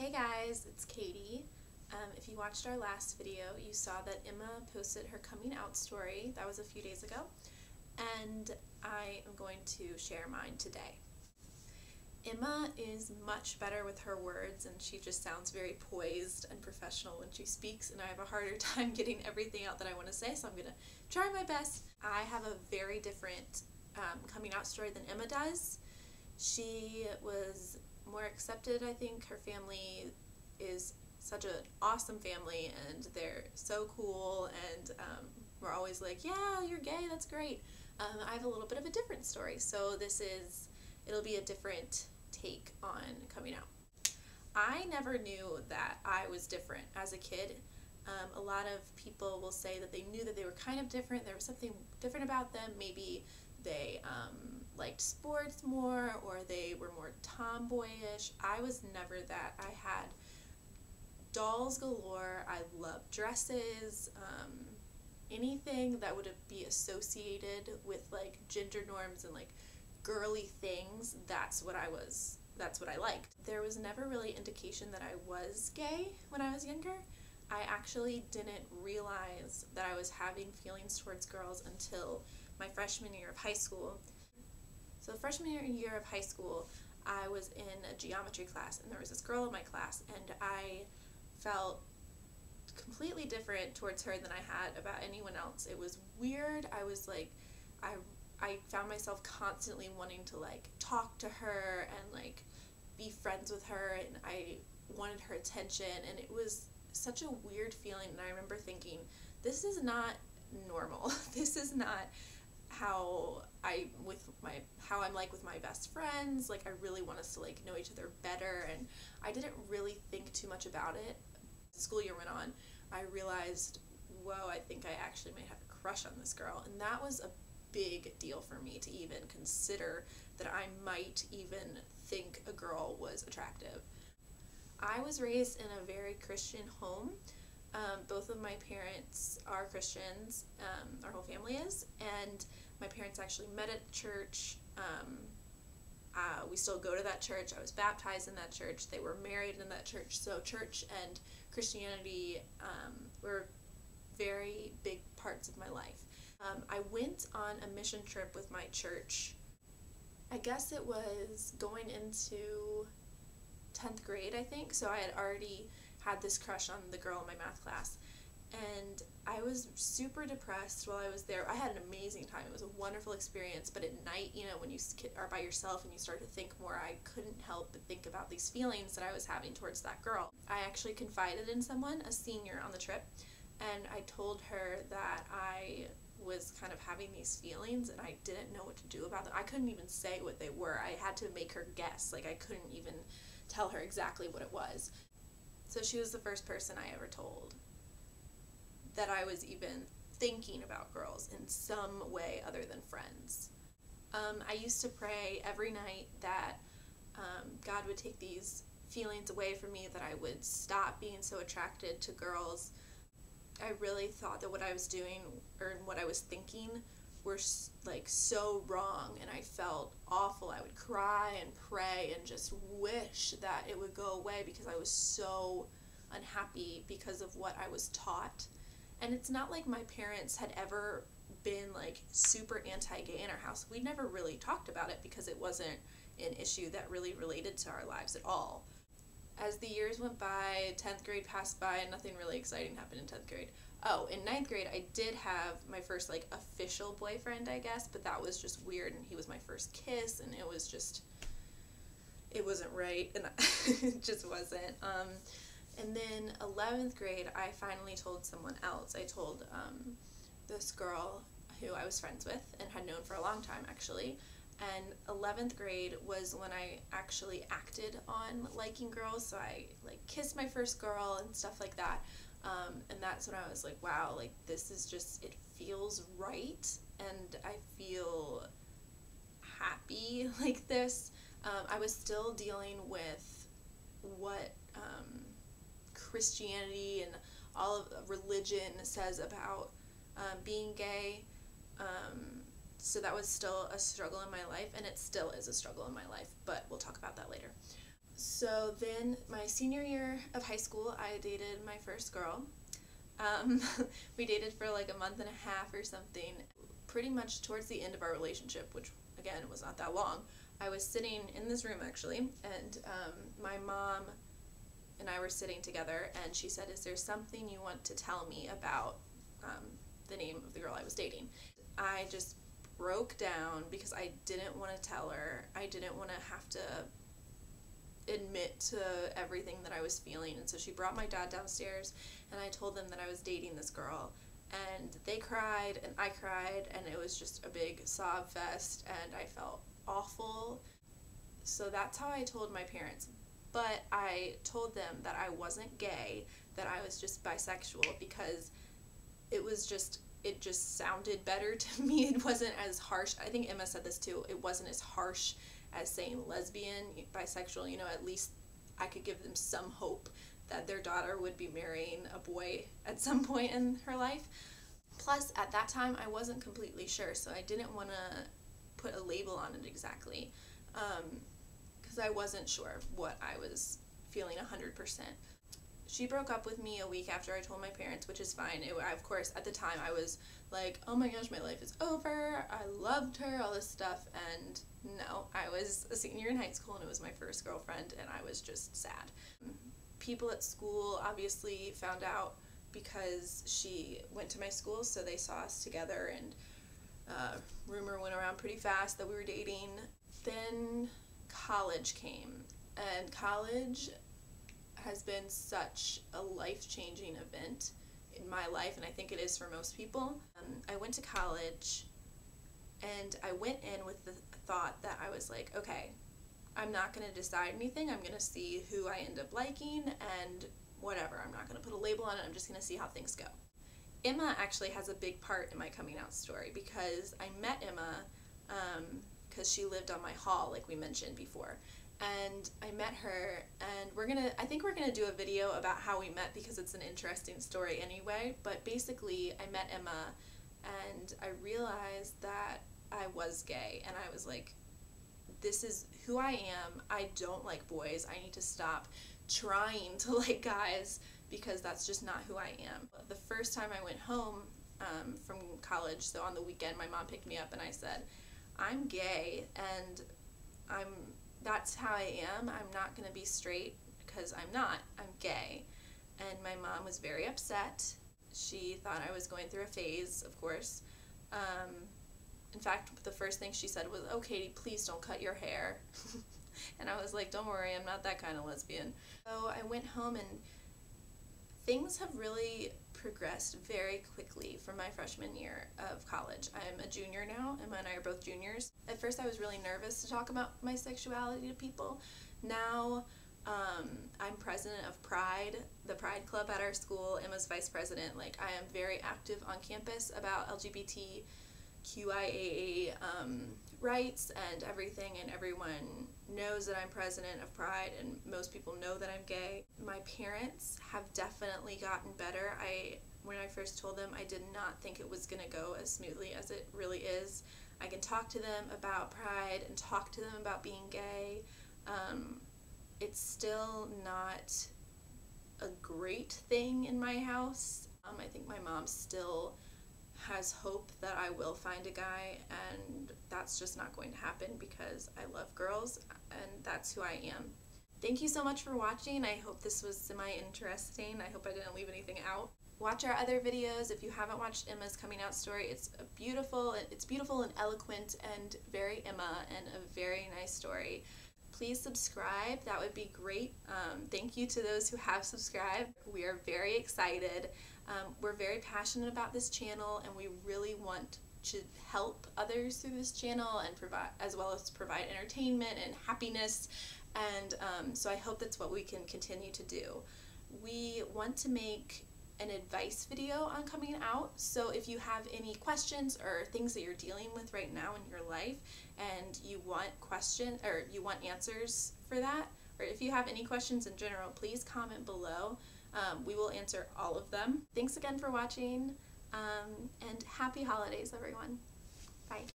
Hey guys, it's Katie. If you watched our last video, you saw that Emma posted her coming out story. That was a few days ago, and I am going to share mine today. Emma is much better with her words, and she just sounds very poised and professional when she speaks, and I have a harder time getting everything out that I want to say, so I'm going to try my best. I have a very different coming out story than Emma does. She was more accepted, I think. Her family is such an awesome family, and they're so cool, and we're always like, yeah, you're gay, that's great. I have a little bit of a different story, so it'll be a different take on coming out. I never knew that I was different as a kid. A lot of people will say that they knew that they were kind of different, there was something different about them. Maybe they liked sports more, or they were more tomboyish. I was never that. I had dolls galore. I loved dresses, anything that would be associated with like gender norms and like girly things. That's what I liked. There was never really indication that I was gay when I was younger. I actually didn't realize that I was having feelings towards girls until my freshman year of high school. So freshman year of high school, I was in a geometry class, and there was this girl in my class, and I felt completely different towards her than I had about anyone else. It was weird. I was like, I found myself constantly wanting to like talk to her and like be friends with her, and I wanted her attention, and it was such a weird feeling. And I remember thinking, this is not normal. This is not how I'm like with my best friends. Like, I really want us to like know each other better, and I didn't really think too much about it. As the school year went on, I realized, whoa, I think I actually might have a crush on this girl, and that was a big deal for me to even consider that I might even think a girl was attractive. I was raised in a very Christian home. Both of my parents are Christians, our whole family is, and my parents actually met at church. We still go to that church. I was baptized in that church. They were married in that church. So church and Christianity were very big parts of my life. I went on a mission trip with my church. I guess it was going into 10th grade, I think. So I had already had this crush on the girl in my math class, and I was super depressed while I was there. I had an amazing time. It was a wonderful experience, but at night, you know, when you are by yourself and you start to think more, I couldn't help but think about these feelings that I was having towards that girl. I actually confided in someone, a senior on the trip, and I told her that I was kind of having these feelings and I didn't know what to do about them. I couldn't even say what they were. I had to make her guess. Like, I couldn't even tell her exactly what it was. So she was the first person I ever told that I was even thinking about girls in some way other than friends. I used to pray every night that God would take these feelings away from me, that I would stop being so attracted to girls. I really thought that what I was doing or what I was thinking were like so wrong, and I felt awful. I would cry and pray and just wish that it would go away because I was so unhappy because of what I was taught. And it's not like my parents had ever been like super anti-gay in our house. We never really talked about it because it wasn't an issue that really related to our lives at all. As the years went by, 10th grade passed by, and nothing really exciting happened in 10th grade. Oh, in 9th grade, I did have my first, like, official boyfriend, I guess, but that was just weird, and he was my first kiss, and it wasn't right, and it just wasn't. And then 11th grade, I finally told someone else. I told this girl who I was friends with and had known for a long time, actually. And 11th grade was when I actually acted on liking girls, so I like kissed my first girl and stuff like that. And that's when I was like, wow, like this is just, it feels right, and I feel happy like this. I was still dealing with what Christianity and all of religion says about being gay. So that was still a struggle in my life, and it still is a struggle in my life, but we'll talk about that later. So then my senior year of high school, I dated my first girl. We dated for like a month and a half or something. Pretty much towards the end of our relationship, which again was not that long, I was sitting in this room actually, and my mom and I were sitting together, and she said, "Is there something you want to tell me about the name of the girl I was dating?" I just broke down because I didn't want to tell her. I didn't want to have to admit to everything that I was feeling, and so she brought my dad downstairs, and I told them that I was dating this girl, and they cried and I cried, and it was just a big sob fest, and I felt awful. So that's how I told my parents. But I told them that I wasn't gay, that I was just bisexual, because it just sounded better to me. It wasn't as harsh. I think Emma said this too. It wasn't as harsh as saying lesbian, bisexual. At least I could give them some hope that their daughter would be marrying a boy at some point in her life. Plus, at that time, I wasn't completely sure, so I didn't want to put a label on it exactly, because I wasn't sure what I was feeling 100%. She broke up with me a week after I told my parents, which is fine. Of course, at the time, I was like, oh my gosh, my life is over, I loved her, all this stuff, and no, I was a senior in high school, and it was my first girlfriend, and I was just sad. People at school obviously found out because she went to my school, so they saw us together, and rumor went around pretty fast that we were dating. Then college came, and college has been such a life-changing event in my life, and I think it is for most people. I went to college, and I went in with the thought that I was like, okay, I'm not going to decide anything. I'm going to see who I end up liking, and whatever. I'm not going to put a label on it. I'm just going to see how things go. Emma actually has a big part in my coming out story, because I met Emma because she lived on my hall, like we mentioned before. And I met her, and I think we're gonna do a video about how we met, because it's an interesting story anyway. But basically, I met Emma, and I realized that I was gay, and I was like, this is who I am. I don't like boys. I need to stop trying to like guys, because that's just not who I am. The first time I went home from college, so on the weekend, my mom picked me up, and I said, I'm gay, and that's how I am. I'm not going to be straight, because I'm not. I'm gay. And my mom was very upset. She thought I was going through a phase, of course. In fact, the first thing she said was, "Oh, Katie, please don't cut your hair." And I was like, don't worry, I'm not that kind of lesbian. So I went home, and things have really progressed very quickly from my freshman year of college. I'm a junior now. Emma and I are both juniors. At first I was really nervous to talk about my sexuality to people. Now I'm president of Pride, the Pride Club at our school. Emma's vice president. Like, I am very active on campus about LGBTQIA rights and everything, and everyone knows that I'm president of Pride, and most people know that I'm gay. My parents have definitely gotten better. When I first told them, I did not think it was going to go as smoothly as it really is. I can talk to them about Pride and talk to them about being gay. It's still not a great thing in my house. I think my mom still has hope that I will find a guy, and that's just not going to happen, because I love girls, and that's who I am. Thank you so much for watching. I hope this was semi-interesting. I hope I didn't leave anything out. Watch our other videos. If you haven't watched Emma's coming out story, it's beautiful and eloquent and very Emma, and a very nice story. Please subscribe. That would be great. Thank you to those who have subscribed. We are very excited. We're very passionate about this channel, and we really want to help others through this channel, and as well as provide entertainment and happiness. And so I hope that's what we can continue to do. We want to make an advice video on coming out, so if you have any questions or things that you're dealing with right now in your life, and you want answers for that, or if you have any questions in general, please comment below. We will answer all of them. Thanks again for watching, and happy holidays, everyone. Bye.